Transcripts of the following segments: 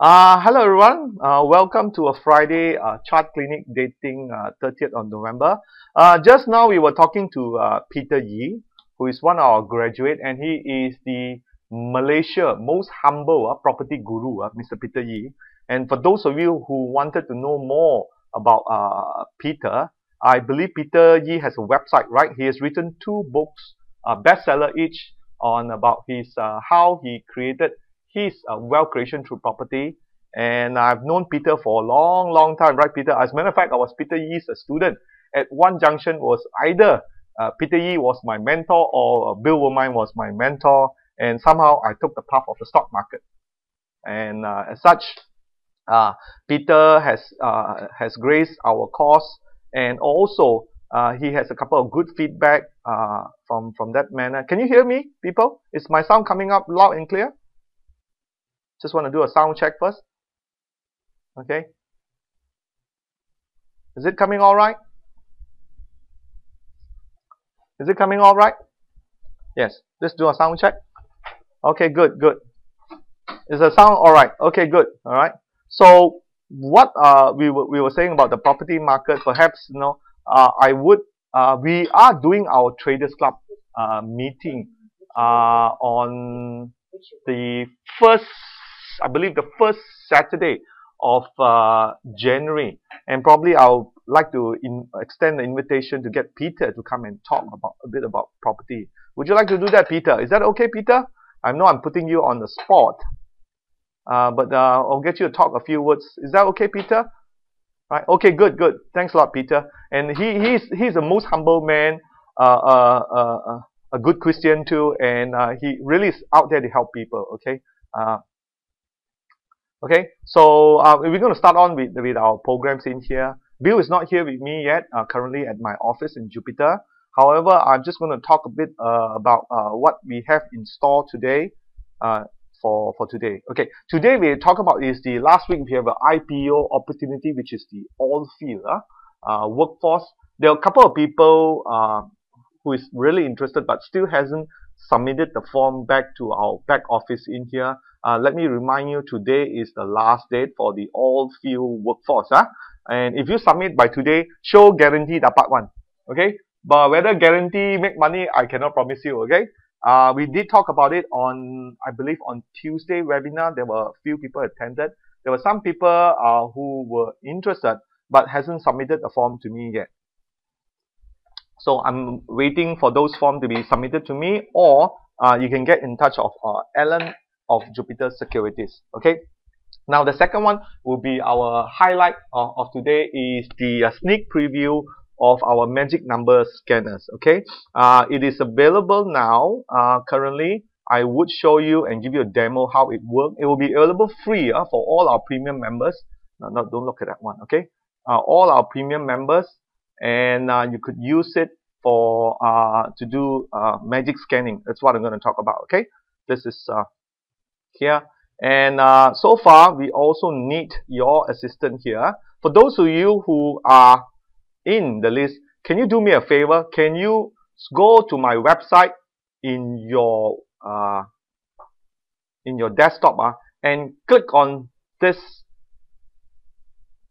Hello everyone. Welcome to a Friday chart clinic dating 30th of November. Just now we were talking to Peter Yee, who is one of our graduate, and he is the Malaysia most humble property guru, Mr. Peter Yee. And for those of you who wanted to know more about Peter, I believe Peter Yee has a website, right? He has written two books, bestseller each, on about his how he created his wealth creation through property. And I've known Peter for a long, long time, right, Peter? As a matter of fact, I was Peter Yee's student. At one junction was either Peter Yee was my mentor or Bill Womack was my mentor. And somehow I took the path of the stock market. And as such, uh, Peter has graced our course, and also he has a couple of good feedback from that manner. Can you hear me, people? Is my sound coming up loud and clear? Just want to do a sound check first. Okay. Is it coming all right? Is it coming all right? Yes. Let's do a sound check. Okay, good, good. Is the sound all right? Okay, good. All right. So what we were saying about the property market, perhaps I would we are doing our traders club meeting on the first, I believe the first Saturday of January, and probably I'll like to extend the invitation to get Peter to come and talk about a bit about property. Would you like to do that, Peter? Is that okay, Peter? I know I'm putting you on the spot, but I'll get you to talk a few words. Is that okay, Peter? Right? Okay, good, good. Thanks a lot, Peter. And he's the most humble man, a good Christian too, and he really is out there to help people. Okay. Okay, so we're going to start on with our programs in here. Bill is not here with me yet, currently at my office in Jupiter. However, I'm just going to talk a bit about what we have in store today for today. Okay, today we talk about is the last week we have an IPO opportunity, which is the all field workforce. There are a couple of people who is really interested but still hasn't submitted the form back to our back office in here. Let me remind you, today is the last date for the all field workforce. And if you submit by today, show guarantee dapat one. Okay, but whether guarantee make money, I cannot promise you. Okay, we did talk about it on, I believe, on Tuesday webinar. There were a few people attended. There were some people who were interested but hasn't submitted the form to me yet. So I'm waiting for those forms to be submitted to me, or you can get in touch of Alan of Jupiter Securities. Okay. Now the second one will be our highlight of today is the sneak preview of our magic number scanners. Okay. It is available now. Currently, I would show you and give you a demo how it works. It will be available free for all our premium members. No, don't look at that one. Okay. All our premium members, and you could use it for to do magic scanning. That's what I'm going to talk about. Okay, this is here, and so far we also need your assistance here. For those of you who are in the list, can you do me a favor? Can you go to my website in your desktop and click on this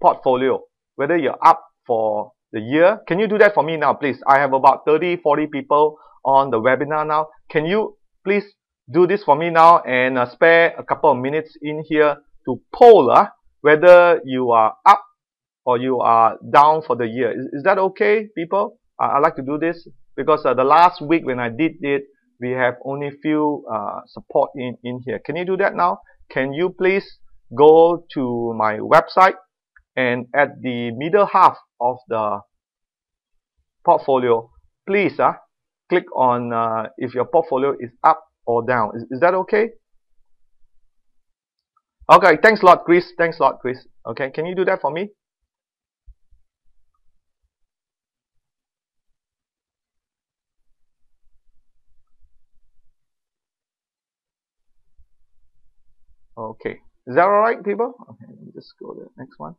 portfolio, whether you're up for the year. Can you do that for me now, please? I have about 30-40 people on the webinar now. Can you please do this for me now and spare a couple of minutes in here to poll whether you are up or you are down for the year. Is that okay, people? I like to do this because the last week when I did it, we have only few support in here. Can you do that now? Can you please go to my website, and at the middle half of the portfolio, please click on if your portfolio is up or down. Is that okay? Okay, thanks a lot, Chris. Thanks a lot, Chris. Okay, can you do that for me? Okay, is that all right, people? Okay, let me just go to the next one.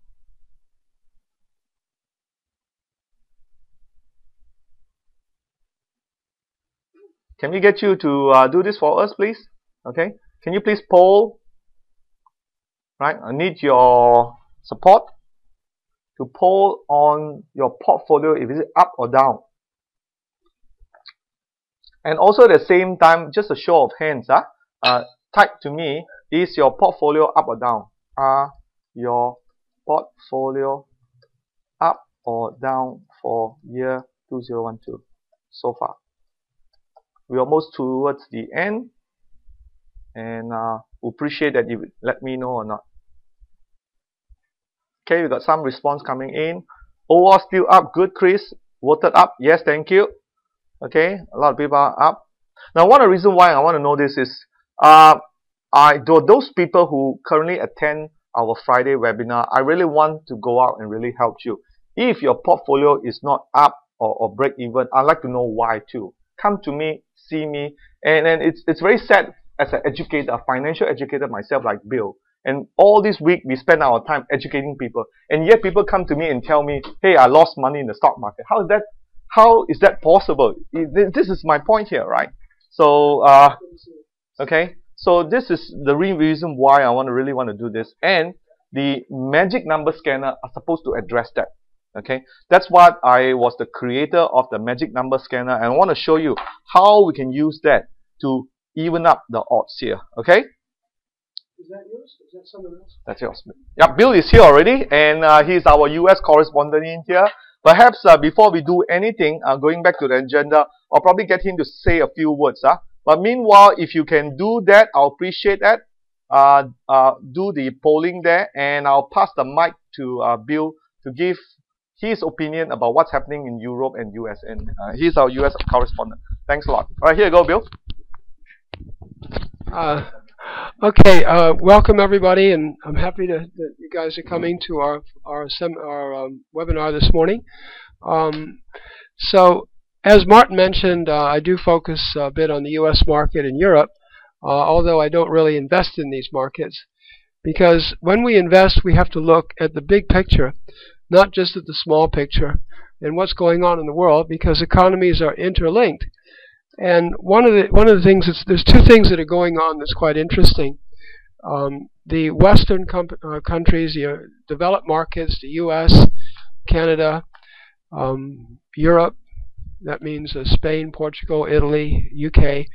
Can we get you to do this for us, please? Okay, can you please poll right? I need your support to poll on your portfolio if it's up or down. And also at the same time, just a show of hands, type to me, is your portfolio up or down? Are your portfolio up or down for year 2012 so far? We're almost towards the end, and we appreciate that you let me know or not. Okay, we got some response coming in. OR still up, good, Chris. Voted up, yes, thank you. Okay, a lot of people are up. Now, one of the reasons why I want to know this is, those people who currently attend our Friday webinar, I really want to go out and really help you. If your portfolio is not up or break even, I'd like to know why too. Come to me, see me, and it's very sad as an educator, a financial educator myself like Bill. And all this week we spend our time educating people, and yet people come to me and tell me, hey, I lost money in the stock market. How is that possible? This is my point here, right? So okay, so this is the reason why I really want to do this, and the magic number scanner are supposed to address that. Okay, that's what I was the creator of the magic number scanner, and I want to show you how we can use that to even up the odds here. Okay, is that yours? Is that someone else? that's yours. Yeah, Bill is here already, and he's our US correspondent in here. Perhaps before we do anything, going back to the agenda, I'll probably get him to say a few words. But meanwhile, if you can do that, I'll appreciate that. Do the polling there, and I'll pass the mic to Bill to give his opinion about what's happening in Europe and US. And he's our US correspondent. Thanks a lot. All right, here you go, Bill. Okay, welcome everybody, and I'm happy that you guys are coming to our webinar this morning. So, as Martin mentioned, I do focus a bit on the U.S. market and Europe, although I don't really invest in these markets, because when we invest, we have to look at the big picture, not just at the small picture and what's going on in the world, because economies are interlinked. And one of the things there's two things that are going on that's quite interesting. The Western countries, the developed markets, the U.S., Canada, Europe, that means Spain, Portugal, Italy, UK.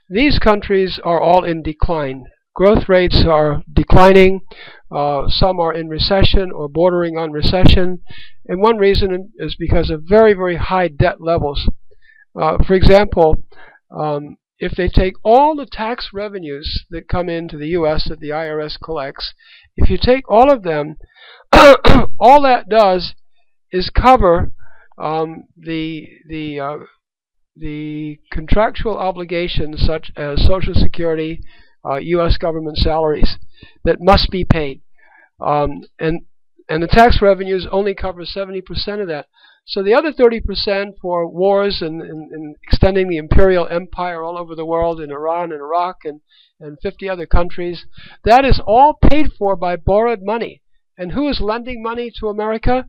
These countries are all in decline. Growth rates are declining. Some are in recession or bordering on recession. And one reason is because of very, very high debt levels. For example, if they take all the tax revenues that come into the U.S. that the IRS collects, if you take all of them, all that does is cover the contractual obligations such as Social Security, U.S. government salaries that must be paid, and the tax revenues only cover 70% of that. So the other 30% for wars and extending the imperial empire all over the world in Iran and Iraq and 50 other countries, that is all paid for by borrowed money. And who is lending money to America?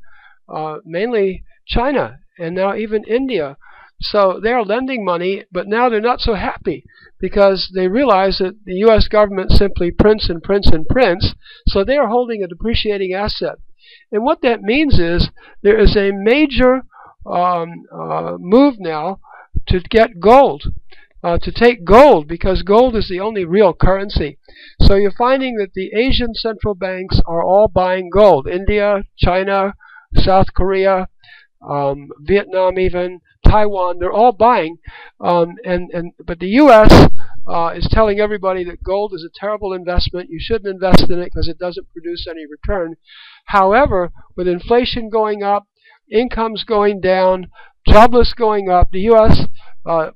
Mainly China and now even India. So they are lending money, but now they're not so happy because they realize that the U.S. government simply prints and prints and prints, so they are holding a depreciating asset. And what that means is there is a major move now to get gold, to take gold, because gold is the only real currency. So you're finding that the Asian central banks are all buying gold. India, China, South Korea, Vietnam even, Taiwan, they're all buying. But the U.S. Is telling everybody that gold is a terrible investment. You shouldn't invest in it because it doesn't produce any return. However, with inflation going up, incomes going down, jobless going up, the U.S.,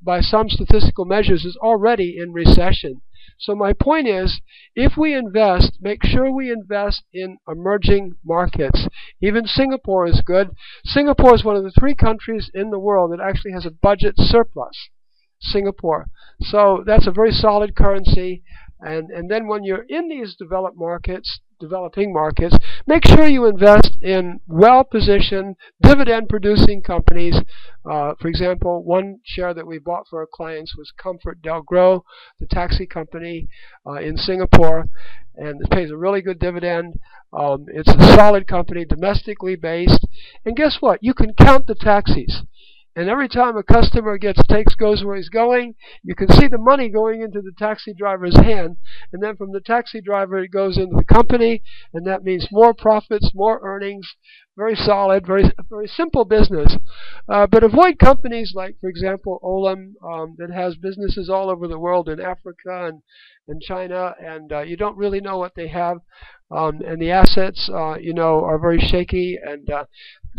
by some statistical measures, is already in recession. So my point is, if we invest, make sure we invest in emerging markets. Even Singapore is good. Singapore is one of the 3 countries in the world that actually has a budget surplus. Singapore. So that's a very solid currency. And then when you're in these developing markets, make sure you invest in well-positioned, dividend-producing companies. For example, one share that we bought for our clients was Comfort Del Gro, the taxi company in Singapore, and it pays a really good dividend. It's a solid company, domestically based, and guess what? You can count the taxis. And every time a customer goes where he's going, you can see the money going into the taxi driver's hand, and then from the taxi driver it goes into the company, and that means more profits, more earnings. Very solid, very simple business. But avoid companies like, for example, Olam, that has businesses all over the world, in Africa and China, and you don't really know what they have. And the assets, are very shaky, and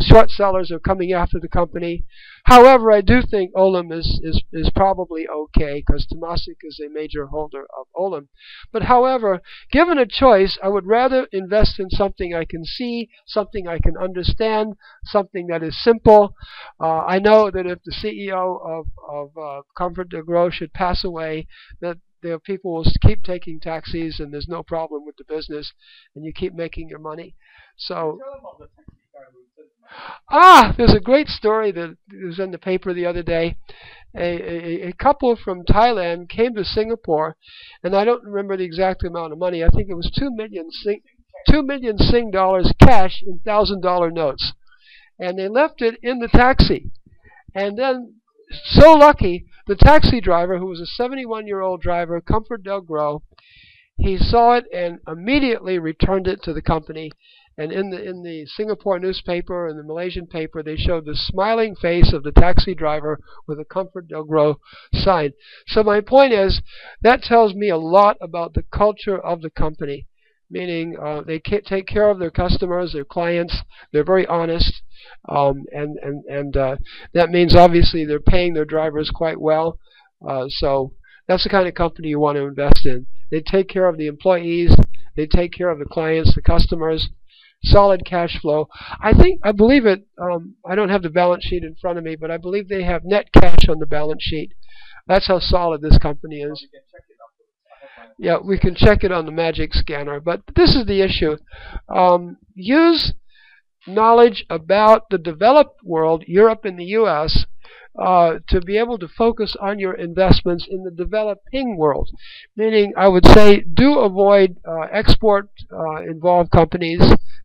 short sellers are coming after the company. However, I do think Olam is probably okay, because Temasek is a major holder of Olam. But however, given a choice, I would rather invest in something I can see, something I can understand, something that is simple. I know that if the CEO of Comfort de Gros should pass away, that the people will keep taking taxis, and there's no problem with the business, and you keep making your money. So, there's a great story that was in the paper the other day. A couple from Thailand came to Singapore, and I don't remember the exact amount of money. I think it was 2 million Sing dollars cash in $1,000 notes, and they left it in the taxi. And then, so lucky, the taxi driver, who was a 71-year-old driver, Comfort Del Gro, he saw it and immediately returned it to the company. And in the Singapore newspaper and the Malaysian paper, they showed the smiling face of the taxi driver with a Comfort Del Gro sign. So my point is, that tells me a lot about the culture of the company, meaning they take care of their customers, their clients. They're very honest, and that means obviously they're paying their drivers quite well. So that's the kind of company you want to invest in. They take care of the employees. They take care of the clients, the customers. Solid cash flow. I believe it. I don't have the balance sheet in front of me, but I believe they have net cash on the balance sheet. That's how solid this company is. Yeah, we can check it on the Magic Scanner. But this is the issue. Use knowledge about the developed world, Europe and the U.S., to be able to focus on your investments in the developing world. Meaning, I would say, do avoid export-involved companies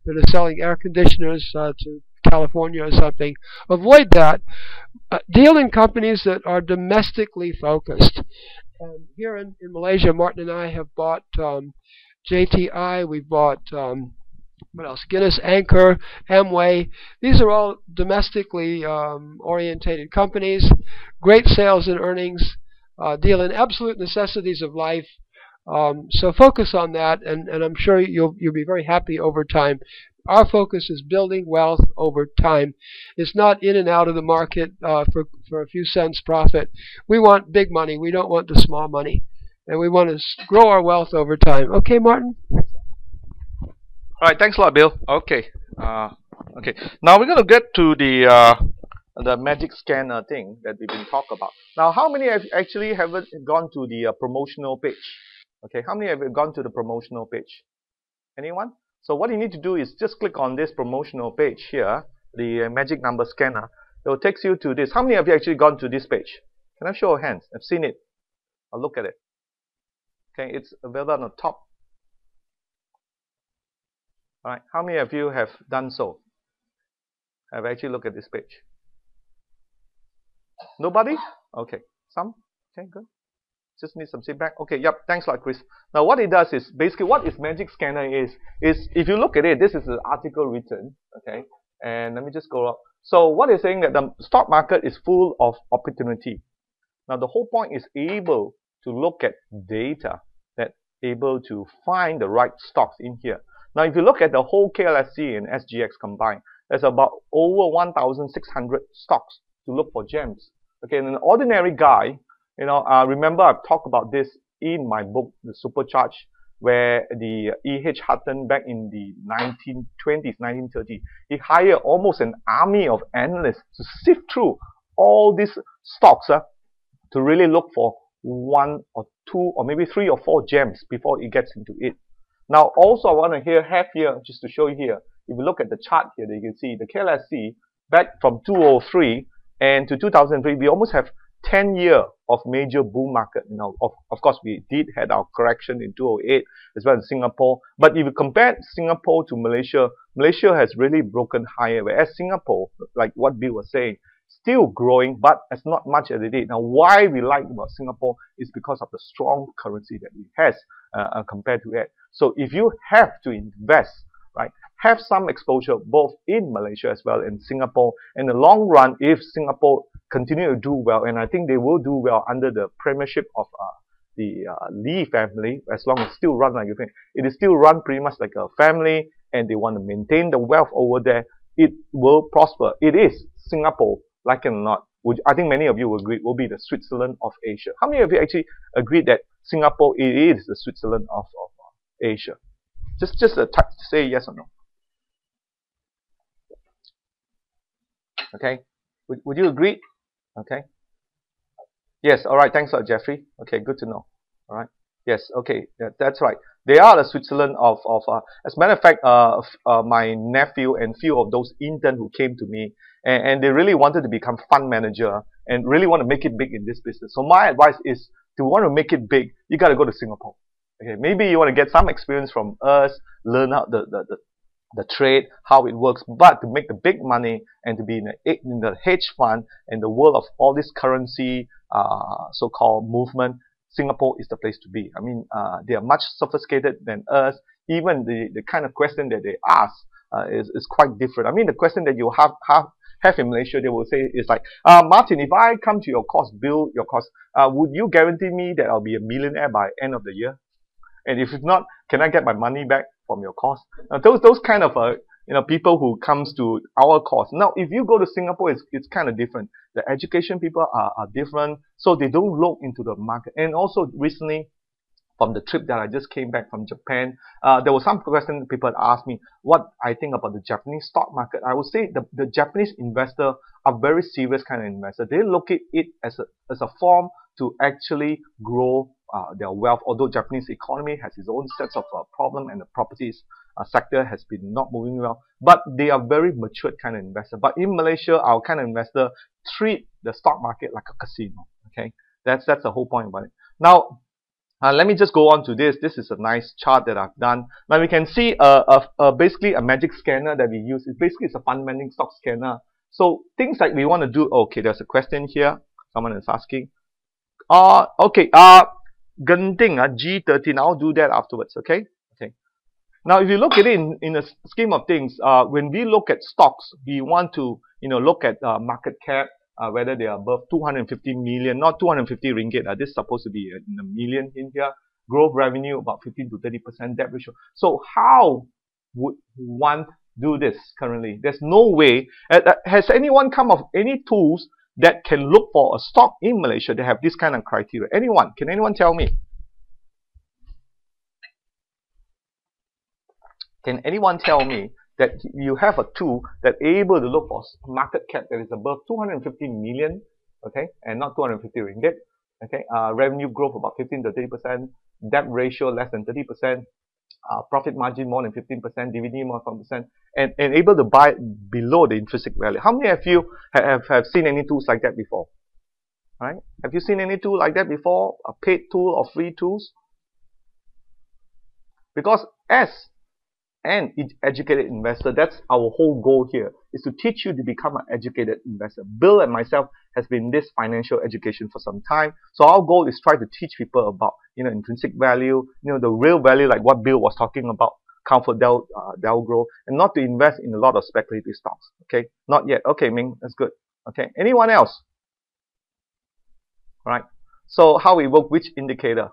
that are selling air conditioners to California or something. Avoid that. Deal in companies that are domestically focused. Here in Malaysia, Martin and I have bought JTI. We've bought what else? Guinness, Anchor, Amway. These are all domestically orientated companies. Great sales and earnings. Deal in absolute necessities of life. So focus on that, and I'm sure you'll be very happy over time. Our focus is building wealth over time. It's not in and out of the market for a few cents profit. We want big money. We don't want the small money. And we want to grow our wealth over time. Okay, Martin? All right, thanks a lot, Bill. Okay, okay. Now we're going to get to the magic scanner thing that we've been talking about. Now, how many actually haven't gone to the promotional page? Okay, how many have gone to the promotional page? Anyone? So what you need to do is just click on this promotional page here, the magic number scanner. It will take you to this. How many of you actually gone to this page? Can I show of hands? I've seen it. I'll look at it. Okay, it's available on the top. Alright, how many of you have done so? Have actually looked at this page? Nobody? Okay, some? Okay, good. Just need some feedback. Okay, yep, thanks a lot, Chris. Now what it does is, basically what this magic scanner is if you look at it, this is an article written, okay, and let me just go up. So what it's saying that the stock market is full of opportunity. Now the whole point is able to look at data, that able to find the right stocks in here. Now, if you look at the whole KLSC and SGX combined, there's about over 1,600 stocks to look for gems. Okay, and an ordinary guy, remember I've talked about this in my book, The Supercharge, where the E.H. Hutton back in the 1920s, 1930s, he hired almost an army of analysts to sift through all these stocks to really look for one or two or maybe 3 or 4 gems before it gets into it. Now also I want to have here, just to show you here, if you look at the chart here, you can see the KLSC back from 2003 and to 2003, we almost have 10 years of major bull market. Of course, we did had our correction in 2008 as well in Singapore. But if you compare Singapore to Malaysia, Malaysia has really broken higher, whereas Singapore, like what Bill was saying, still growing, but as not much as it did. Now, why we like about Singapore is because of the strong currency that it has compared to it. So if you have to invest, right, have some exposure both in Malaysia as well in Singapore. In the long run, if Singapore continue to do well, and I think they will do well under the premiership of the Lee family, as long as it's still run like a thing. It is still run pretty much like a family, and they want to maintain the wealth over there. It will prosper. It is Singapore, like it or not. I think many of you will agree, will be the Switzerland of Asia. How many of you actually agree that Singapore is the Switzerland of Asia? Just say yes or no. Okay, would you agree? Okay. Yes. All right. Thanks a lot, Jeffrey. Okay, good to know. All right. Yes. Okay. That's right. They are the Switzerland of. As a matter of fact, my nephew and few of those interns who came to me, and they really wanted to become fund manager and really want to make it big in this business. So my advice is, to want to make it big, you got to go to Singapore. Okay. Maybe you want to get some experience from us, learn out the trade, how it works, but to make the big money and to be in the hedge fund and the world of all this currency so-called movement, Singapore is the place to be. I mean, they are much sophisticated than us. Even the kind of question that they ask is quite different. I mean, the question that you have in Malaysia, they will say is like, Martin, if I come to your course, build your course, would you guarantee me that I'll be a millionaire by end of the year? And if it's not, can I get my money back from your course? Those kind of people who comes to our course. Now, if you go to Singapore, it's kind of different. The education people are different, so they don't look into the market. And also recently, from the trip that I just came back from Japan, there was some question people asked me what I think about the Japanese stock market. I would say the Japanese investor are very serious kind of investor. They look at it as a form to actually grow their wealth. Although Japanese economy has its own sets of problem, and the properties sector has been not moving well, but they are very matured kind of investor. But in Malaysia, our kind of investor treat the stock market like a casino. Okay, that's the whole point about it. Now, let me just go on to this. This is a nice chart that I've done. Now we can see basically a magic scanner that we use. It's a fundamental stock scanner. So things like we want to do. Okay, there's a question here. Someone is asking. Okay. Genting G13. I'll do that afterwards. Okay. Okay. Now, if you look at it in a scheme of things, when we look at stocks, we want to look at market cap. Whether they are above 250 million, not 250 ringgit. This is supposed to be in a million in here. Growth revenue about 15 to 30%, debt ratio. So how would one do this currently? There's no way. Has anyone come up with any tools that can look for a stock in Malaysia that have this kind of criteria? Anyone? Can anyone tell me? Can anyone tell me that you have a tool that able to look for market cap that is above 250 million, okay, and not 250 ringgit, okay, revenue growth about 15 to 30%, debt ratio less than 30%, profit margin more than 15%, dividend more than 10%, and able to buy below the intrinsic value. How many of you have seen any tools like that before? Right? Have you seen any tool like that before? A paid tool or free tools? Because as an educated investor, that's our whole goal here, is to teach you to become an educated investor. Bill and myself has been in this financial education for some time, so our goal is try to teach people about intrinsic value, the real value, like what Bill was talking about, Comfort Delgro, and not to invest in a lot of speculative stocks. Okay, not yet. Okay, Ming, that's good. Okay, anyone else? All right. So how we work, which indicator?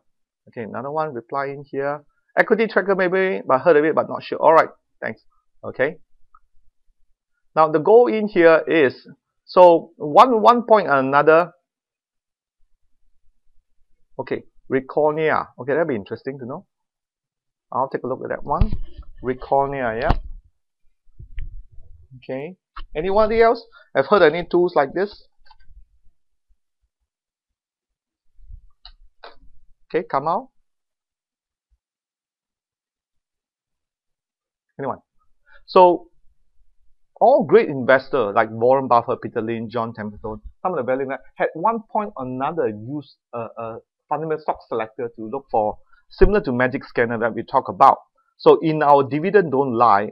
Okay, another one replying here. Equity tracker maybe, but heard of it, but not sure. All right, thanks. Okay. Now the goal in here is, so one point and another. Okay, Recornia. Okay, that'd be interesting to know. I'll take a look at that one. Recornia, yeah. Okay. Anybody else have heard any tools like this? Okay, come out. Anyone? So all great investors like Warren Buffett, Peter Lynch, John Templeton, some of the value investors had one point or another used a fundamental stock selector to look for, similar to Magic Scanner that we talk about. So in our dividend don't lie,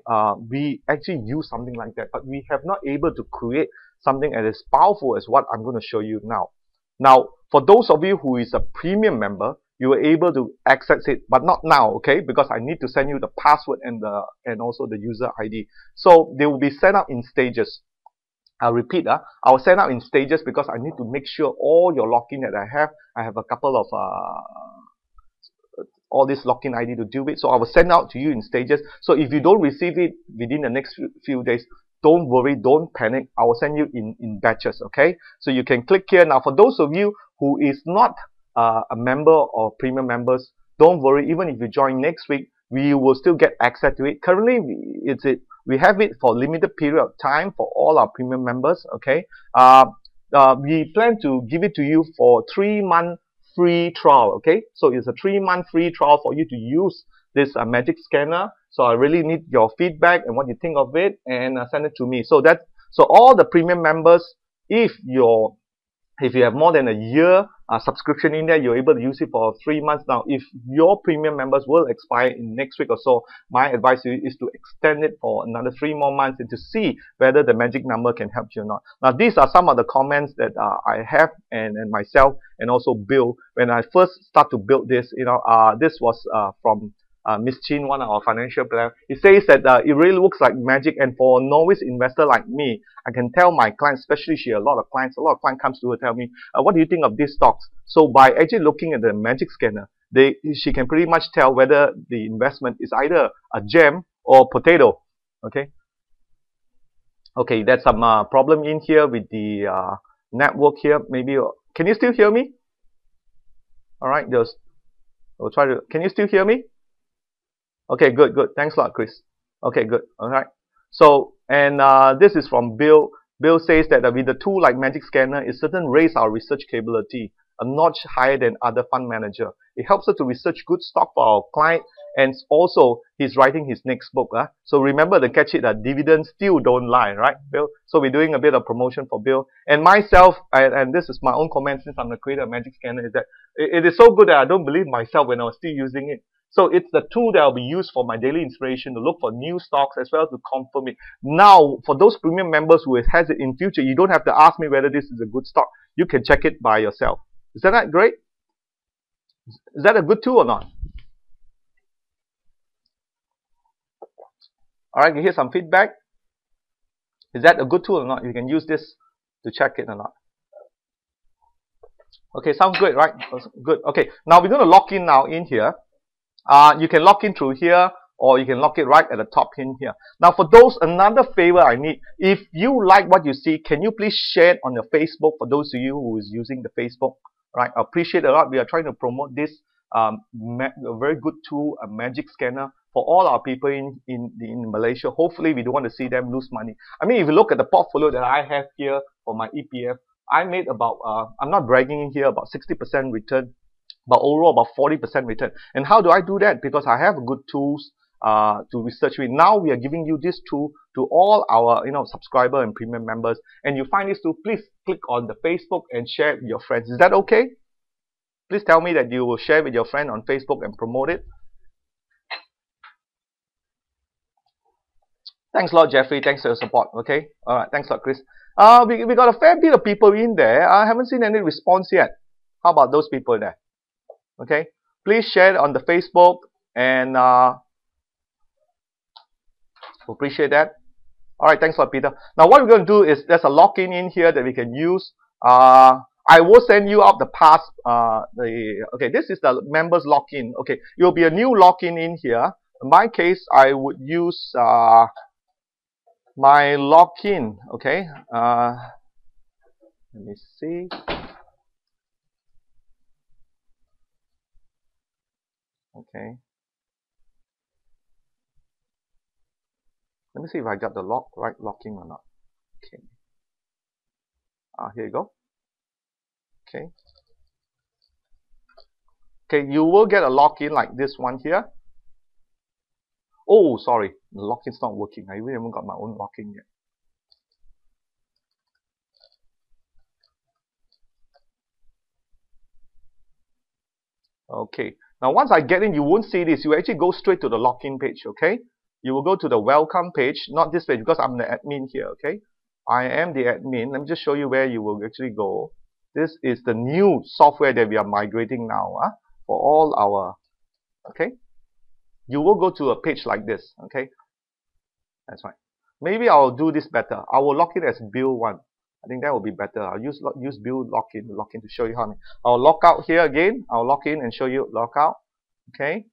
we actually use something like that, but we have not able to create something as powerful as what I'm going to show you now. Now, for those of you who is a premium member, you were able to access it, but not now, okay? Because I need to send you the password and also the user ID. So they will be set up in stages. I'll repeat, I will set up in stages because I need to make sure all your login that I have a couple of all this login ID to deal with. So I will send out to you in stages. So if you don't receive it within the next few days, don't worry, don't panic. I will send you in batches, okay? So you can click here. Now, for those of you who is not a member or premium members, don't worry. Even if you join next week, we will still get access to it. Currently, we have it for limited period of time for all our premium members, okay? We plan to give it to you for 3-month free trial, okay? So it's a 3-month free trial for you to use this Magic Scanner. So I really need your feedback and what you think of it, and send it to me. So all the premium members, if you have more than a year subscription in there, you're able to use it for 3 months. Now, if your premium members will expire in next week or so, my advice to you is to extend it for another 3 more months and to see whether the magic number can help you or not. Now, these are some of the comments that I have and myself and also Bill when I first start to build this. This was from Miss Chin, one of our financial planners. It says that it really looks like magic, and for a novice investor like me, I can tell my clients, especially she has a lot of clients comes to her tell me, what do you think of these stocks? So by actually looking at the Magic Scanner, she can pretty much tell whether the investment is either a gem or potato. Okay. Okay, there's some problem in here with the network here. Maybe can you still hear me? All right, we'll try to. Can you still hear me? Okay, good. Thanks a lot, Chris. Okay, good. All right. So, and this is from Bill. Bill says that with the tool like Magic Scanner, it certainly raise our research capability a notch higher than other fund manager. It helps us to research good stock for our client, and also he's writing his next book. So remember to catch it, dividends still don't lie, right, Bill? So we're doing a bit of promotion for Bill. And myself, and this is my own comment since I'm the creator of Magic Scanner, is that it is so good that I don't believe myself when I was still using it. So it's the tool that will be used for my daily inspiration to look for new stocks as well as to confirm it. Now, for those premium members who has it in future, you don't have to ask me whether this is a good stock. You can check it by yourself. Is that great? Is that a good tool or not? Alright, you hear some feedback. Is that a good tool or not? You can use this to check it or not. Okay, sounds good, right? Good. Okay, now we're going to lock in now in here. You can log in through here, or you can log it right at the top in here. Now, for those, another favor I need, if you like what you see, can you please share it on your Facebook for those of you who is using the Facebook, right? I appreciate a lot. We are trying to promote this a very good tool, a Magic Scanner for all our people in Malaysia. Hopefully, we don't want to see them lose money. I mean, if you look at the portfolio that I have here for my EPF, I made about, I'm not bragging in here, about 60% return, but overall about 40% return. And how do I do that? Because I have good tools to research with. Now we are giving you this tool to all our subscriber and premium members. And you find this tool, please click on the Facebook and share it with your friends. Is that okay? Please tell me that you will share with your friend on Facebook and promote it. Thanks a lot, Jeffrey. Thanks for your support. Okay. All right. Thanks a lot, Chris. We got a fair bit of people in there. I haven't seen any response yet. How about those people there? Okay. Please share it on the Facebook, and we appreciate that. All right. Thanks a lot, Peter. Now, what we're going to do is there's a login in here that we can use. I will send you out the pass. Okay, this is the members login. Okay, it will be a new login in here. In my case, I would use my login. Okay, let me see. Okay, let me see if I got the right login or not. Okay, here you go. Okay. Okay, you will get a login like this one here. Oh, sorry, the login's not working. I even haven't got my own login yet. Okay, now once I get in, you won't see this. You actually go straight to the login page, okay? You will go to the welcome page, not this page because I'm the admin here, okay? I am the admin. Let me just show you where you will actually go. This is the new software that we are migrating now for all our, okay? You will go to a page like this, okay? That's right. Maybe I'll do this better. I will log in as Bill 1. I think that will be better. I'll use Bill login to show you how many. I'll log out here again. I'll log in and show you log out. Okay.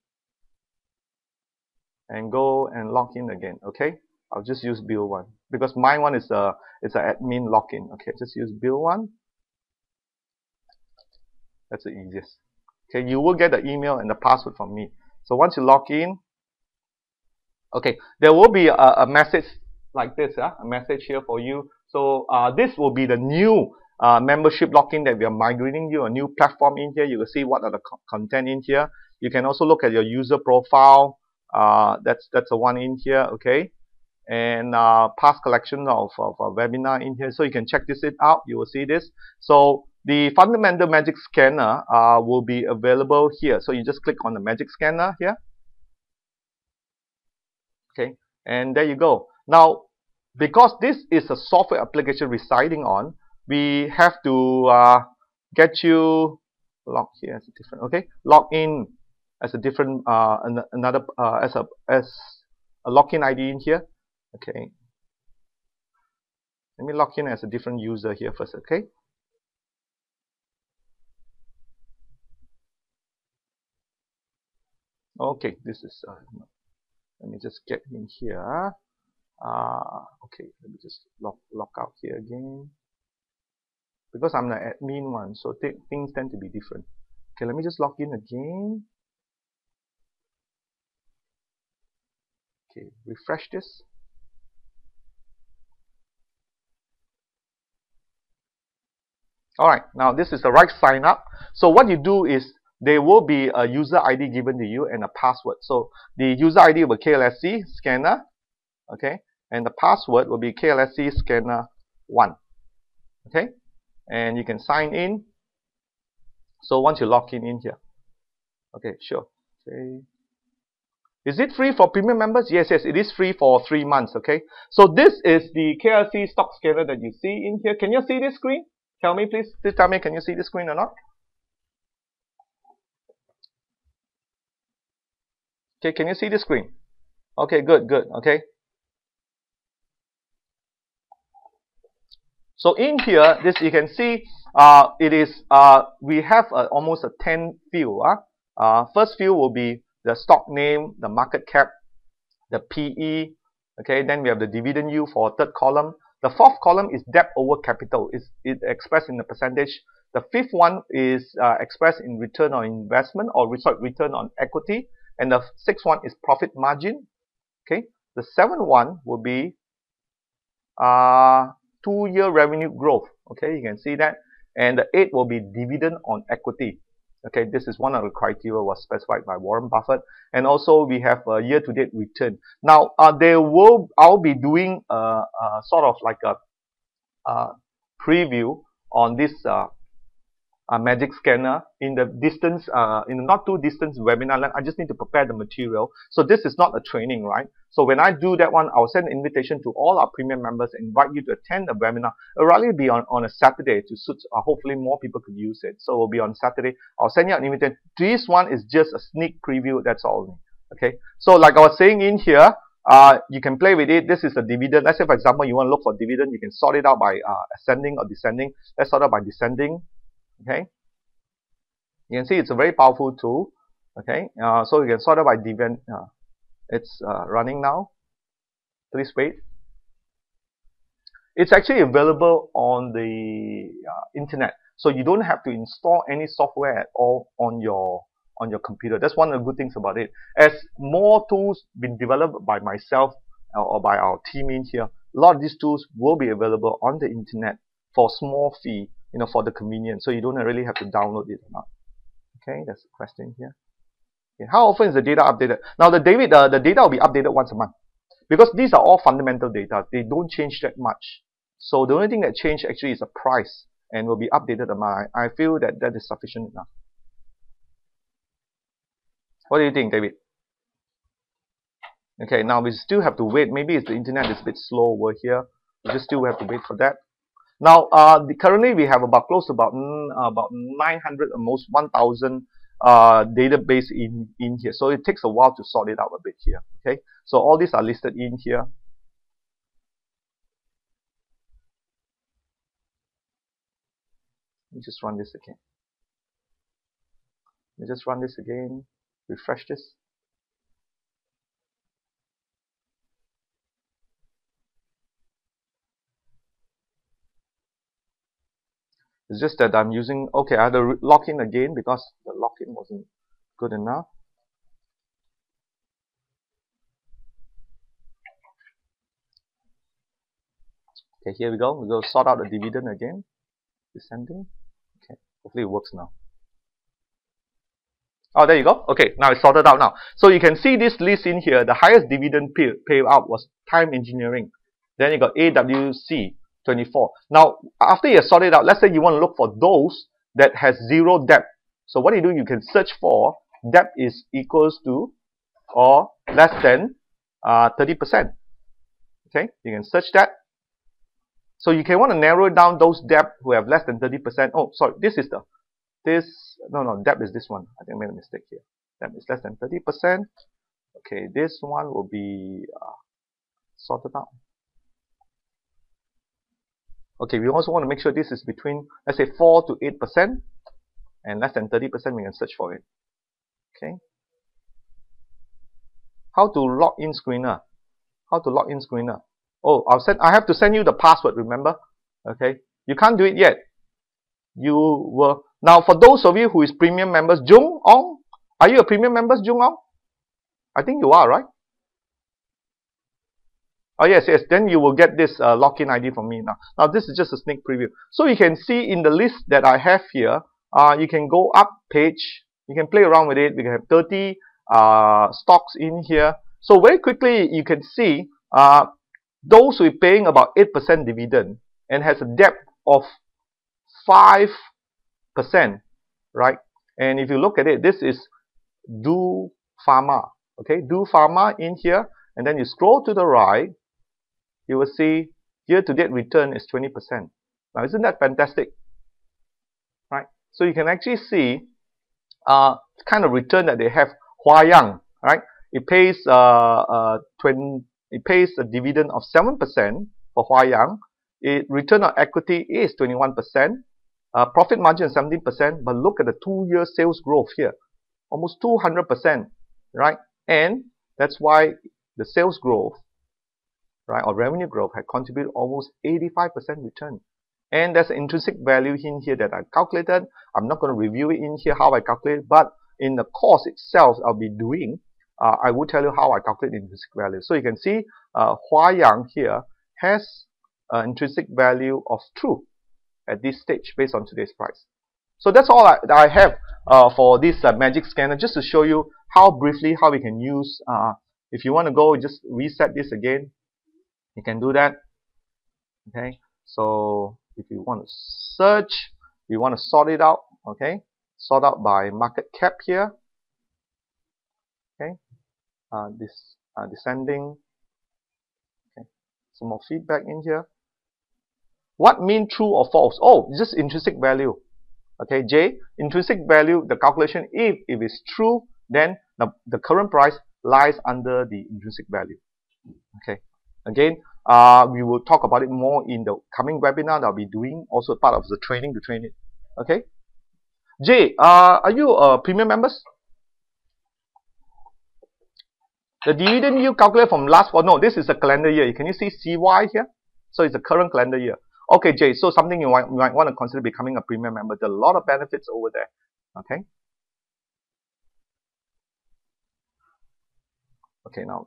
And go and log in again. Okay. I'll just use Bill 1 because my one is a admin login. Okay. Just use Bill 1. That's the easiest. Okay. You will get the email and the password from me. So once you log in, okay, there will be a message like this, a message here for you. So this will be the new membership login that we are migrating you, a new platform in here. You will see what are the content in here. You can also look at your user profile. That's the one in here, okay. And past collection of a webinar in here. So you can check this out. You will see this. So the fundamental magic scanner will be available here. So you just click on the magic scanner here. Okay, and there you go. Now, because this is a software application residing on, we have to get you log here as a different. Okay, log in as a different another as a login ID in here. Okay, let me log in as a different user here first. Okay. Okay, this is. Let me just get in here. Okay, let me just log out here again. Because I'm the admin one, so things tend to be different. Okay, let me just log in again. Okay, refresh this. Alright, now this is the right sign up. So what you do is there will be a user ID given to you and a password. So the user ID will be KLSC scanner, okay, and the password will be KLSC scanner 1, okay, and you can sign in. So once you log in here, okay, sure. Okay, is it free for premium members? Yes, it is free for 3 months. Okay, so this is the KLSC stock scanner that you see in here. Can you see this screen? Tell me, please tell me, can you see the screen or not? Okay, can you see the screen? Okay, good, okay. So in here, this you can see, it is we have almost a 10 field. First field will be the stock name, the market cap, the PE. Okay, then we have the dividend yield for third column. The fourth column is debt over capital. It's expressed in the percentage. The fifth one is expressed in return on investment or return on equity. And the sixth one is profit margin. Okay, the seventh one will be 2-year revenue growth. Okay, you can see that. And the 8th will be dividend on equity. Okay, this is one of the criteria was specified by Warren Buffett. And also we have a year-to-date return. Now, I'll be doing sort of like a preview on this magic scanner in the distance, in the not too distant webinar. I just need to prepare the material. So this is not a training, right? So when I do that one, I'll send an invitation to all our premium members and invite you to attend the webinar. It'll really be on a Saturday to suit, hopefully more people could use it. So it will be on Saturday. I'll send you an invitation. This one is just a sneak preview, that's all. Okay. So like I was saying in here, you can play with it. This is a dividend. Let's say for example, you want to look for dividend. You can sort it out by ascending or descending. Let's sort it by descending. Okay, you can see it's a very powerful tool. Okay, so you can sort it by dividend. It's running now. Please wait. It's actually available on the internet, so you don't have to install any software at all on your computer. That's one of the good things about it. As more tools been developed by myself or by our team in here, a lot of these tools will be available on the internet for small fee. For the convenience, so you don't really have to download it or not. Okay, that's the question here. Okay, how often is the data updated? Now the data will be updated once a month because these are all fundamental data. They don't change that much. So the only thing that changed actually is the price and will be updated a month. I feel that that is sufficient enough. What do you think, David? Okay, now we still have to wait. Maybe it's the internet is a bit slow over here. We just still have to wait for that. Now, currently we have about close to about 900, almost 1,000 database in here. So it takes a while to sort it out a bit here. Okay, so all these are listed in here. Let me just run this again. Let me just run this again. Refresh this. It's just that I'm using, okay, I had to log in again because the login wasn't good enough. Okay, here we go. We're going to sort out the dividend again. Descending. Okay, hopefully it works now. Oh, there you go. Okay, now it's sorted out now. So you can see this list in here. The highest dividend payout was Time Engineering. Then you got AWC 24. Now, after you sort it out, let's say you want to look for those that has zero debt. So what you can search for debt is equals to or less than 30%. Okay, you can search that. So you can want to narrow down those debt who have less than 30%. Oh, sorry, this is the debt is this one. I think I made a mistake here. Debt is less than 30%. Okay, this one will be sorted out. Okay, we also want to make sure this is between, let's say, 4 to 8%, and less than 30%. We can search for it. Okay. How to log in screener? How to log in screener? Oh, I have to send you the password. Remember? Okay. You can't do it yet. You will now. For those of you who is premium members, Jung Ong, are you a premium member, Jung Ong? I think you are, right? Oh yes, yes. Then you will get this login ID from me now. Now this is just a sneak preview. So you can see in the list that I have here. You can go up page. You can play around with it. We can have 30 stocks in here. So very quickly you can see those who are paying about 8% dividend and has a debt of 5%, right? And if you look at it, this is Do Pharma. Okay, Do Pharma in here, and then you scroll to the right. You will see year-to-date return is 20%. Now, isn't that fantastic? Right? So you can actually see kind of return that they have. Huayang, right? It pays a dividend of 7% for Huayang. Return on equity is 21%. Profit margin is 17%. But look at the 2-year sales growth here, almost 200%, right? And that's why the sales growth, right, or revenue growth had contributed almost 85% return. And there's an intrinsic value in here that I calculated. I'm not going to review it in here how I calculate, but in the course itself I'll be doing, I will tell you how I calculate the intrinsic value. So you can see Huayang here has an intrinsic value of true at this stage based on today's price. So that's all I have for this magic scanner, just to show you how briefly how we can use. If you want to go just reset this again, you can do that. Okay, so if you want to search, we want to sort it out. Okay, sort out by market cap here. Okay, this descending. Okay, some more feedback in here. What mean true or false? Oh, just intrinsic value. Okay, J, intrinsic value, the calculation, if it is true, then the current price lies under the intrinsic value. Okay, again, we will talk about it more in the coming webinar that I'll be doing, also part of the training to train it. Okay, J, are you premium members? The dividend you calculate from last quarter, no, this is a calendar year. Can you see CY here? So it's a current calendar year. Okay, Jay, so something you might want to consider becoming a premium member. There are a lot of benefits over there. Okay. Okay, now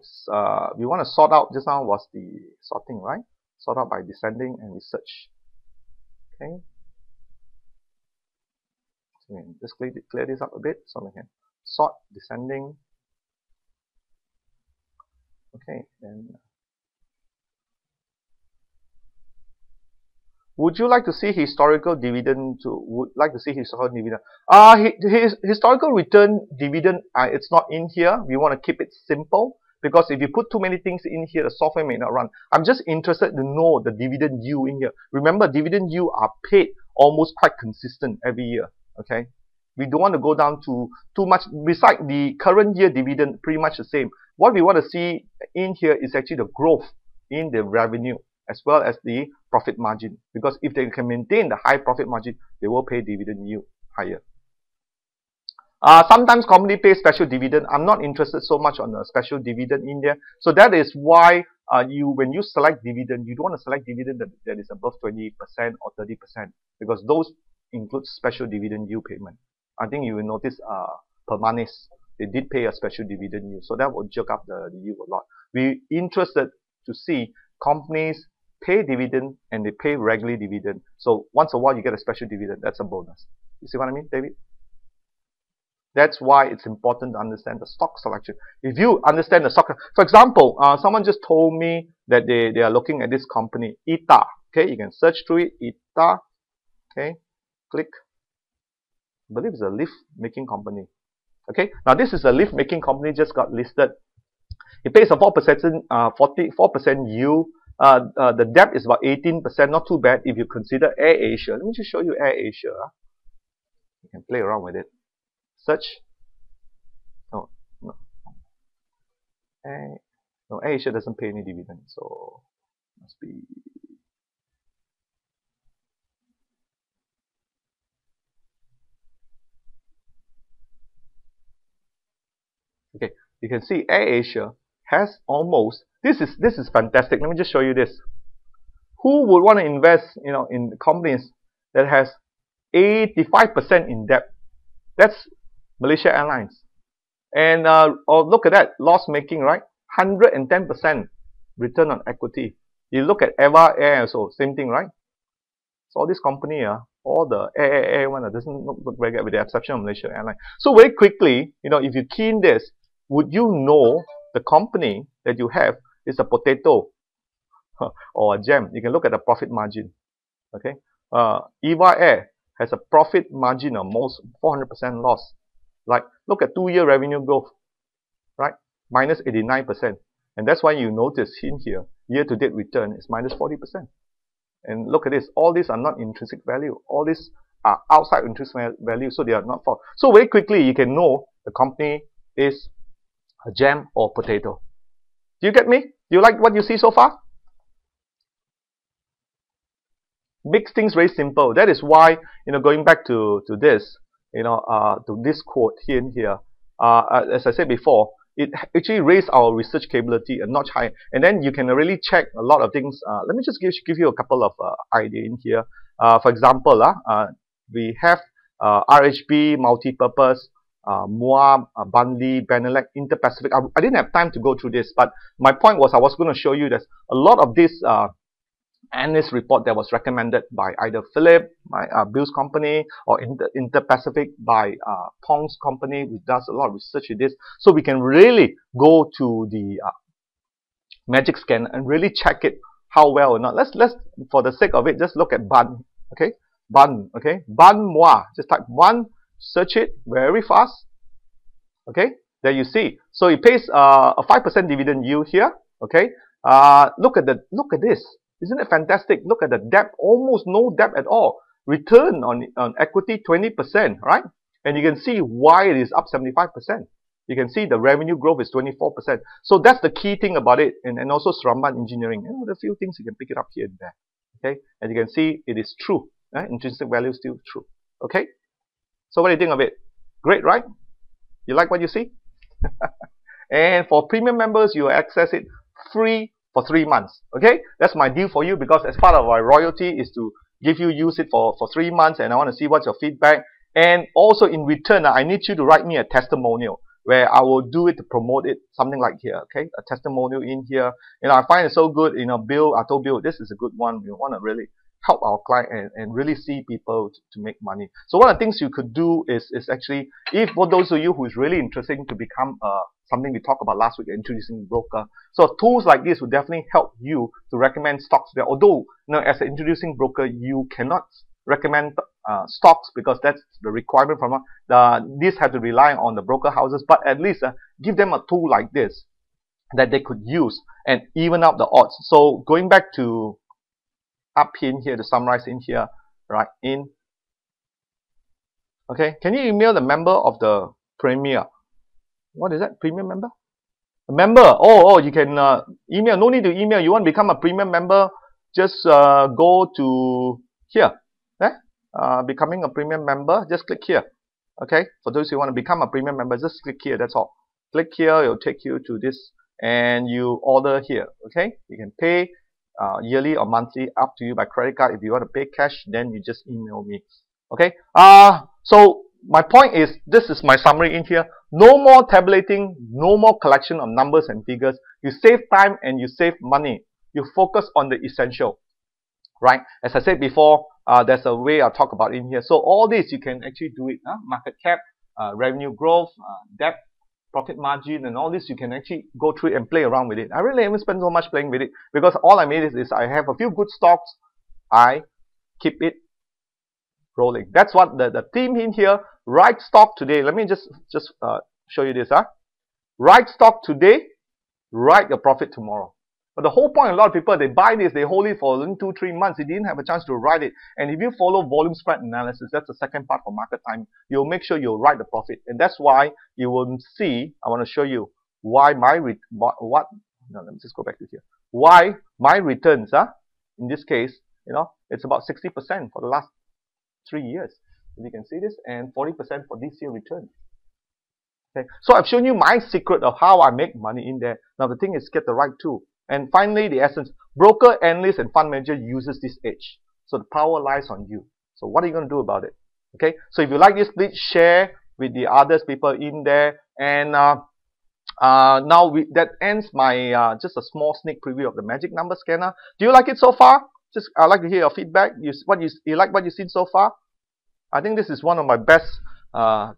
we want to sort out, just now was the sorting, right? Sort out by descending and research. Okay. Just clear this up a bit so we can sort descending. Okay, and would you like to see historical dividend? Would like to see historical dividend? His historical return dividend. It's not in here. We want to keep it simple because if you put too many things in here, the software may not run. I'm just interested to know the dividend yield in here. Remember, dividend yield are paid almost quite consistent every year. Okay, we don't want to go down to too much. Besides the current year dividend, pretty much the same. What we want to see in here is actually the growth in the revenue as well as the profit margin, because if they can maintain the high profit margin, they will pay dividend yield higher. Sometimes company pays special dividend. I'm not interested so much on the special dividend in there. So that is why when you select dividend, you don't want to select dividend that is above 20% or 30%, because those include special dividend yield payment. I think you will notice Permanis, they did pay a special dividend yield, so that will jerk up the yield a lot. We're interested to see companies pay dividend and they pay regular dividend. So once a while you get a special dividend. That's a bonus. You see what I mean, David? That's why it's important to understand the stock selection. If you understand the stock, for example, someone just told me that they are looking at this company, ITA. Okay, you can search through it, ITA. Okay, click. I believe it's a lift making company. Okay, now this is a lift making company, just got listed. It pays a 4% yield. The debt is about 18%, not too bad if you consider Air Asia. Let me just show you Air Asia. You can play around with it. Search. No. Air Asia doesn't pay any dividend, so must be. Okay, you can see Air Asia has almost. This is fantastic. Let me just show you this. Who would want to invest, in companies that has 85% in debt? That's Malaysia Airlines. And look at that, loss making, right? 110% return on equity. You look at Eva Air also, same thing, right? So all this company, all the Air one doesn't look very good with the exception of Malaysia Airlines. So very quickly, if you key in this, would you know the company that you have is a potato or a jam? You can look at the profit margin. Okay, Eva Air has a profit margin of most 400% loss. Like, look at 2-year revenue growth, right? Minus 89%. And that's why you notice in here, year-to-date return is minus 40%. And look at this. All these are not intrinsic value. All these are outside intrinsic value, so they are not for. So very quickly, you can know the company is a jam or potato. Do you get me? Do you like what you see so far? Makes things very simple. That is why, going back to this, to this quote here and here, as I said before, it actually raised our research capability a notch higher, and then you can really check a lot of things. Let me just give you a couple of ideas in here. For example, we have RHB, multi-purpose, MUA, Bunli, Benelec, Inter-Pacific. I didn't have time to go through this, but my point was I was going to show you that a lot of this analyst report that was recommended by either Philip, Bill's company, or Inter-Pacific by Pong's company, which does a lot of research in this. So we can really go to the magic scan and really check it how well or not. Let's for the sake of it, just look at Bun. Okay, Bun. Okay, Bun Moi. Just type Bun, search it very fast. Okay, there you see. So it pays a 5% dividend yield here. Okay, look at this. Isn't it fantastic? Look at the debt, almost no debt at all. Return on equity 20%, right? And you can see why it is up 75%. You can see the revenue growth is 24%. So that's the key thing about it. And also Seremban Engineering. There are a few things you can pick it up here and there. Okay, and you can see it is true. Intrinsic value is still true. Okay, so what do you think of it? Great, right? You like what you see? And for premium members, you access it free for 3 months. Okay, that's my deal for you, because as part of our royalty is to give you use it for 3 months, and I want to see what's your feedback. And also in return, I need you to write me a testimonial where I will do it to promote it, something like here. Okay, a testimonial in here. I find it so good. Bill, I told Bill this is a good one. We want to really help our client and really see people to make money. So one of the things you could do is actually, if for those of you who is really interested to become something we talked about last week, introducing broker. So tools like this will definitely help you to recommend stocks there. Although, as an introducing broker, you cannot recommend stocks because that's the requirement from these have to rely on the broker houses. But at least give them a tool like this that they could use and even out the odds. So going back to up in here to summarize in here, right? Okay, can you email the member of the Premier? What is that? Premium member? A member. Oh, you can email. No need to email. You want to become a premium member? Just go to here. Becoming a premium member. Just click here. Okay. For those who want to become a premium member, just click here. That's all. Click here. It'll take you to this, and you order here. Okay. You can pay yearly or monthly, up to you, by credit card. If you want to pay cash, then you just email me. Okay. So my point is, this is my summary in here. No more tabulating, no more collection of numbers and figures. You save time and you save money. You focus on the essential, right? As I said before, there's a way I'll talk about in here. So all this you can actually do it. Market cap, revenue growth, debt, profit margin, and all this you can actually go through it and play around with it. I really haven't spent so much playing with it because all I made is I have a few good stocks. I keep it rolling. That's what the theme in here. Right stock today. Let me just show you this. Right stock today, write your profit tomorrow. But the whole point, a lot of people, they buy this, they hold it for 2-3 months. They didn't have a chance to write it. And if you follow volume spread analysis, that's the second part for market time. You'll make sure you'll write the profit, and that's why you will see. I want to show you why let me just go back to here. Why my returns, in this case, it's about 60% for the last 3 years. If you can see this, and 40% for this year return. Okay, so I've shown you my secret of how I make money in there. Now the thing is, get the right tool. And finally, the essence: broker, analyst, and fund manager uses this edge. So the power lies on you. So what are you going to do about it? Okay, so if you like this, please share with the others people in there. And now that ends my just a small sneak preview of the magic number scanner. Do you like it so far? I'd like to hear your feedback. You like what you've seen so far? I think this is one of my best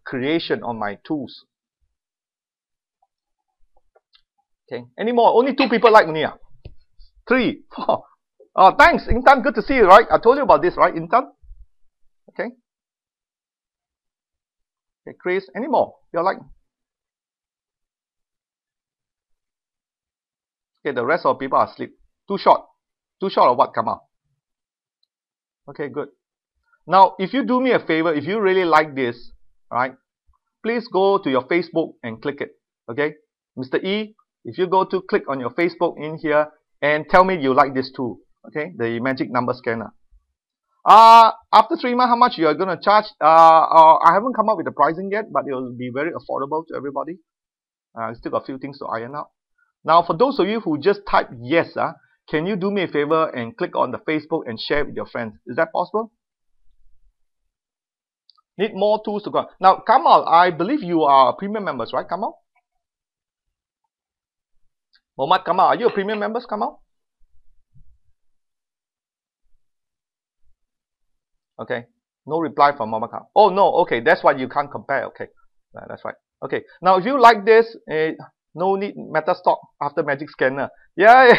creation on my tools. Okay, any more? Only 2 people like me. 3, 4. Oh, thanks, Intan. Good to see you, right? I told you about this, right, Intan? Okay. Okay, Chris, any more? You're like... Okay, the rest of people are asleep. Too short. Too short of what, come out? Okay, good. Now, if you do me a favor, if you really like this, right, please go to your Facebook and click it. Okay, Mr. E, if you go to click on your Facebook in here and tell me you like this tool, okay, the magic number scanner. After 3 months, how much you are going to charge? I haven't come up with the pricing yet, but it will be very affordable to everybody. Still got a few things to iron out. Now, for those of you who just type yes, can you do me a favor and click on the Facebook and share it with your friends? Is that possible? Need more tools to go. Now, Kamal, I believe you are premium members, right, Kamal? Mohammed Kamal, are you a premium member, Kamal? Okay, no reply from Mohammed Kamal. Oh no, okay, that's why you can't compare. Okay, that's right. Okay, now if you like this, no need meta stock after magic scanner. Yeah,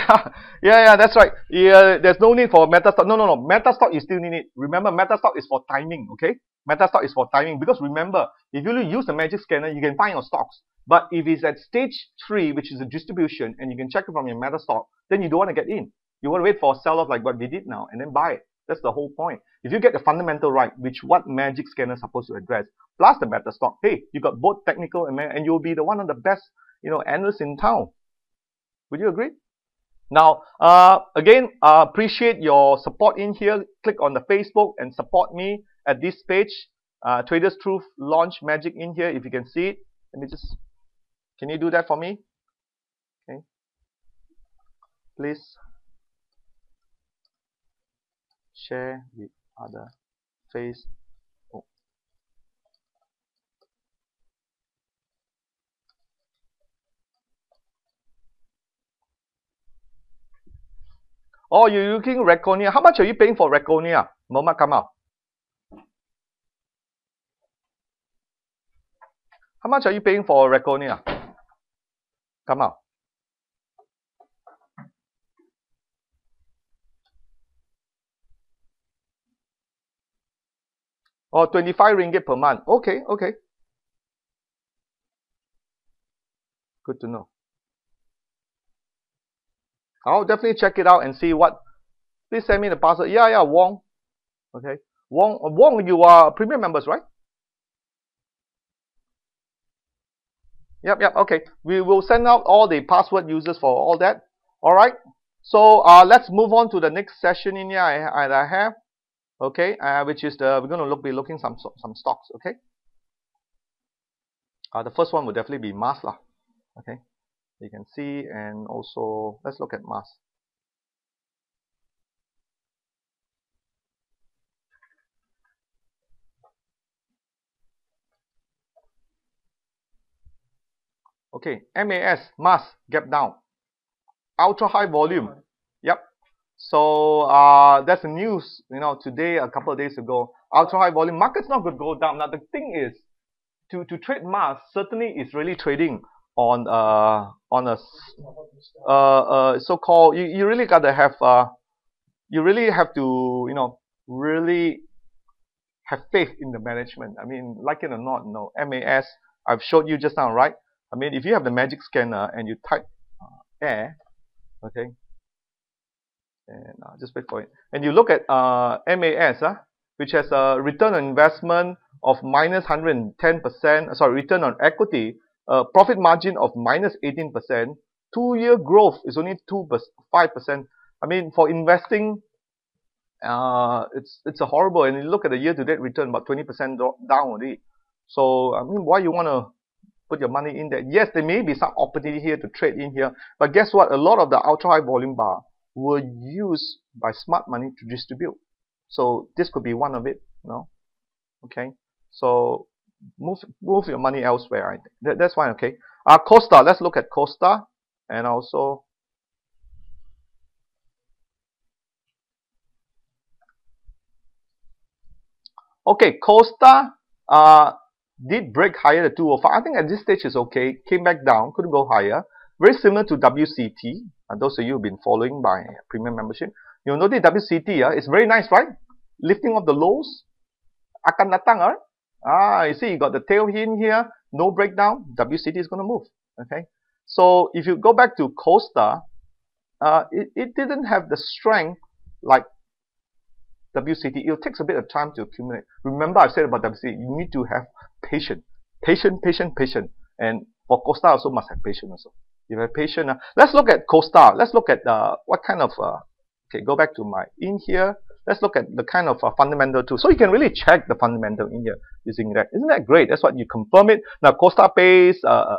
that's right. Yeah, there's no need for meta stock. No. Meta stock you still need it. Remember, meta stock is for timing. Okay, meta stock is for timing, because remember, if you use the magic scanner, you can find your stocks. But if it's at stage 3, which is a distribution, and you can check it from your meta stock, then you don't want to get in. You want to wait for a sell-off like what we did now, and then buy it. That's the whole point. If you get the fundamental right, which what magic scanner is supposed to address, plus the meta stock, hey, you got both technical and you'll be the one of the best, analysts in town. Would you agree? Now, again, appreciate your support in here. Click on the Facebook and support me at this page. Traders Truth launch magic in here. If you can see it, can you do that for me? Okay, please share with other Facebook. Oh, you're looking Reconia. How much are you paying for Reconia? Mohammed, come out. How much are you paying for Reconia? Come out. Oh, 25 ringgit per month. Okay, okay. Good to know. I'll definitely check it out and see what. Please send me the password. Yeah, yeah, Wong. Okay. Wong, you are premium members, right? Yep, yep. Okay. We will send out all the password users for all that. All right. So let's move on to the next session in here I have. Okay. Which is we're going to be looking some stocks. Okay. The first one will definitely be mass lah. Okay. You can see, and also let's look at mass. Okay, mass gap down, ultra high volume. Yep. So that's the news. Today, a couple of days ago, ultra high volume market's not going to go down. Now the thing is, to trade mass certainly is really trading on a so-called. You really gotta have you really have to really have faith in the management. I mean, like it or not, MAS. I've showed you just now, right? I mean, if you have the magic scanner and you type air, okay, and just wait for it, and you look at MAS, which has a return on investment of minus 110%, sorry, return on equity, profit margin of minus 18%, 2-year growth is only 5%. I mean, for investing, it's a horrible. And you look at the year-to-date return, about 20% down already. So I mean, why you want to put your money in there? Yes, there may be some opportunity here to trade in here, but guess what? A lot of the ultra high volume bar were used by smart money to distribute. So this could be one of it. Okay. So move your money elsewhere. I think that's fine. Okay. Costa. Let's look at Costa, and also. Okay, Costa did break higher the 205. I think at this stage is okay. Came back down, couldn't go higher. Very similar to WCT. Those of you who've been following by premium membership, you'll notice WCT is very nice, right? Lifting of the lows. Akan datang, right? You see, you got the tail in here, no breakdown. WCT is going to move. Okay. So if you go back to Costa, it didn't have the strength like WCT. It takes a bit of time to accumulate. Remember, I said about WCT, you need to have patience. Patient. And for Costa also must have patience also. You have patience. Let's look at Costa. Let's look at what kind of, okay, go back to my in here. Let's look at the kind of fundamental too. So you can really check the fundamental in here using that. Isn't that great? That's what you confirm it. Now Costa pays a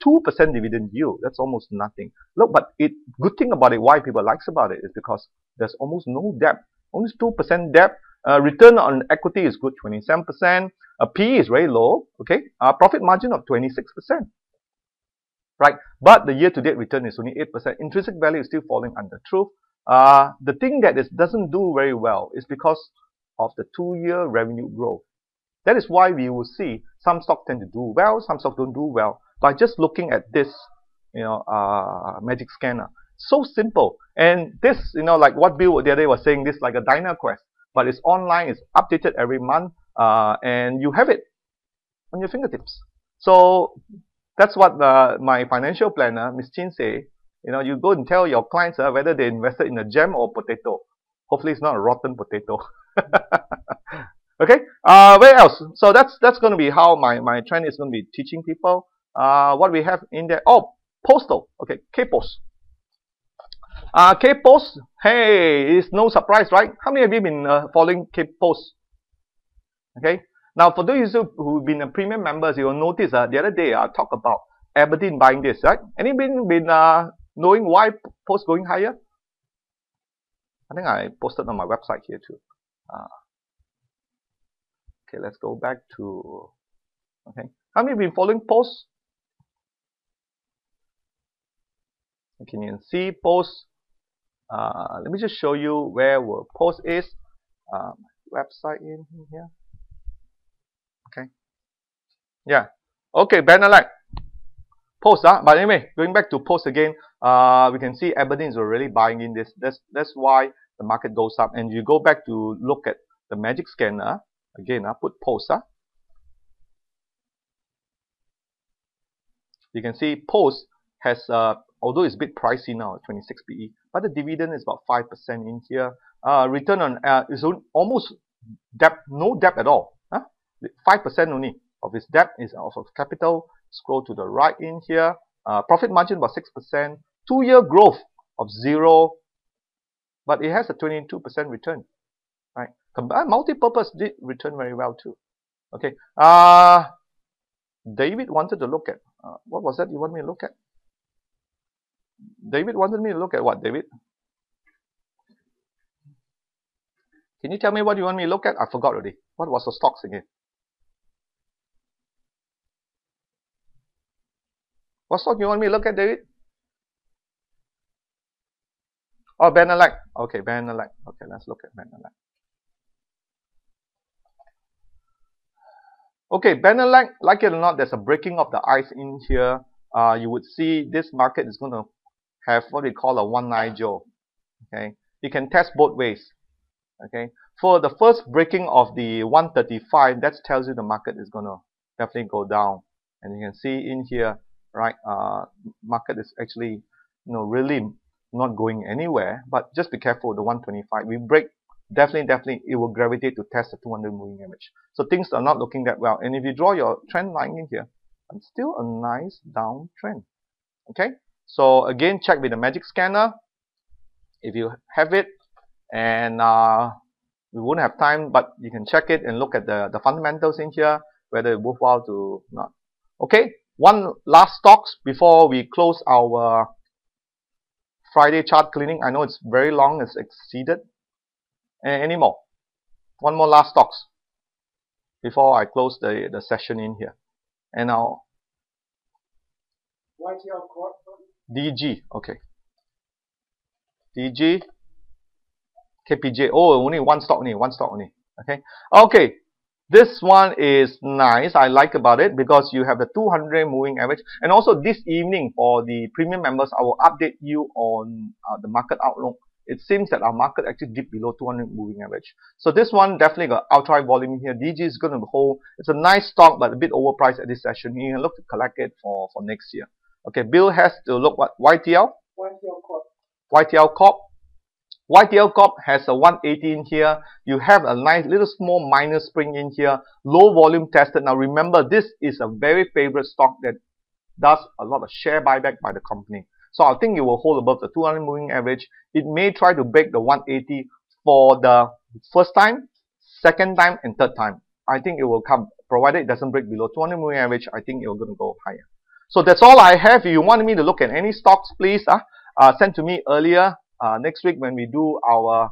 2% dividend yield. That's almost nothing. Look, but good thing about it, why people likes about it is because there's almost no debt. Only 2% debt. Return on equity is good, 27%. PE is very low. Okay. Profit margin of 26%. Right. But the year-to-date return is only 8%. Intrinsic value is still falling under truth. The thing that doesn't do very well is because of the 2-year revenue growth. That is why we will see some stocks tend to do well, some stocks don't do well by just looking at this, magic scanner. So simple. And this, like what Bill the other day was saying, this like a DynaQuest, but it's online, it's updated every month, and you have it on your fingertips. So that's what my financial planner, Miss Chin, say. You go and tell your clients whether they invested in a gem or potato. Hopefully it's not a rotten potato. Okay. Where else? So that's going to be how my trend is going to be teaching people. What we have in there. Oh, postal. Okay, K-Post. K-Post. Hey, it's no surprise, right? How many of you been following K-Post? Okay. Now, for those who've been premium members, you will notice the other day I talked about Aberdeen buying this, right? Anybody been knowing why Post going higher? I think I posted on my website here too. Okay, let's go back to, okay. How many been following Post? Can you see Post Let me just show you where our post is. Website in here. Okay. Yeah. Okay, banner like post. But anyway, going back to post again, we can see Aberdeen is already buying in this. That's why the market goes up. And you go back to look at the magic scanner again. Put post. You can see post has although it's a bit pricey now, 26 PE, but the dividend is about 5% in here. Return on is almost debt, no debt at all. 5% only of its debt is of capital. Scroll to the right in here. Profit margin about 6%. 2-year growth of 0, but it has a 22% return. Right? Multi-purpose did return very well too. Okay. David wanted to look at what was that you want me to look at? David wanted me to look at what, David? Can you tell me what you want me to look at? I forgot already. What was the stocks again? What stock you want me to look at, David? Oh, Benelec. Okay, Benelec. Okay, let's look at Benelec. Okay, Benelec, like it or not, there's a breaking of the ice in here. You would see this market is going to have what we call a one Nigel. Okay, you can test both ways. Okay, for the first breaking of the 135, that tells you the market is going to definitely go down. And you can see in here, right, market is actually, really not going anywhere. But just be careful with the 125. We break, definitely it will gravitate to test the 200 moving average. So things are not looking that well. And if you draw your trend line in here, it's still a nice downtrend. Okay, so again, check with the magic scanner if you have it. And we won't have time, but you can check it and look at the fundamentals in here, whether it's worthwhile to not. Okay, one last stocks before we close our Friday chart cleaning. I know it's very long, it's exceeded. Any more? One more last stocks before I close the session in here. And now YTL Corp. DG, okay. DG, KPJ. Oh, only one stock only. Okay, this one is nice. I like about it because you have the 200 moving average. And also this evening for the premium members, I will update you on the market outlook. It seems that our market actually dipped below 200 moving average. So this one definitely got ultra volume here. DG is going to hold. It's a nice stock, but a bit overpriced at this session. You can look to collect it for next year. Okay, Bill has to look what? YTL? YTL Corp. YTL Corp. YTL Corp has a 180 in here. You have a nice little small minus spring in here. Low volume tested. Now remember, this is a very favorite stock that does a lot of share buyback by the company. So I think it will hold above the 200 moving average. It may try to break the 180 for the first time, second time, and third time. I think it will come, provided it doesn't break below 200 moving average. I think it will going to go higher. So that's all I have. If you want me to look at any stocks, please send to me earlier. Next week when we do our,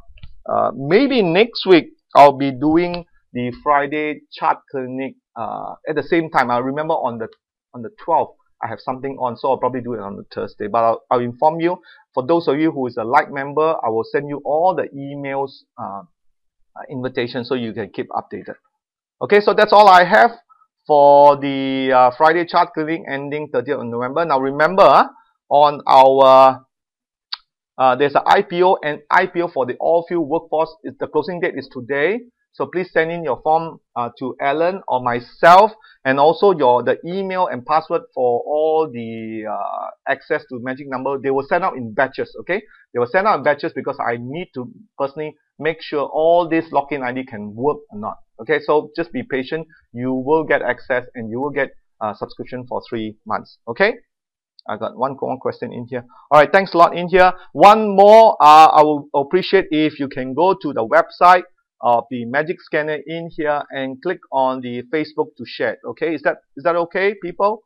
maybe next week I'll be doing the Friday chart clinic at the same time. I remember on the 12th I have something on, so I'll probably do it on the Thursday. But I'll inform you. For those of you who is a like member, I will send you all the emails, invitations, so you can keep updated. Okay, so that's all I have for the Friday chart clinic ending 30th of November. Now remember, on our there's an IPO, and IPO for the all-field workforce. The closing date is today. So please send in your form to Alan or myself, and also the email and password for all the access to magic number. They will send out in batches. Okay, they will send out in batches because I need to personally make sure all this login ID can work or not. Okay, so just be patient. You will get access and you will get subscription for 3 months. Okay. I got one question in here. All right, thanks a lot in here. One more, I will appreciate if you can go to the website of the Magic Scanner in here and click on the Facebook to share. Okay, is that okay, people?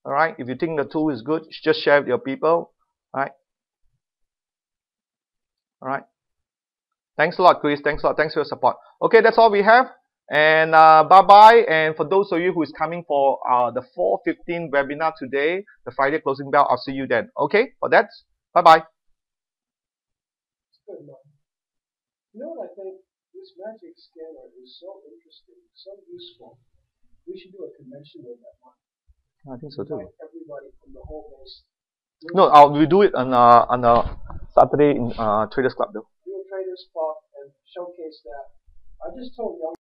All right, if you think the tool is good, just share it with your people. All right. All right. Thanks a lot, Chris. Thanks a lot. Thanks for your support. Okay, that's all we have. And bye-bye. And for those of you who is coming for the 4:15 webinar today, the Friday closing bell, I'll see you then. Okay, for that, bye-bye. Good money. You know what I think? This magic scanner is so interesting, so useful. We should do a convention with that one. I think so too. Invite everybody from the whole base. No, we do it on a Saturday in Traders Club though. Do a Traders Club and showcase that. I just told young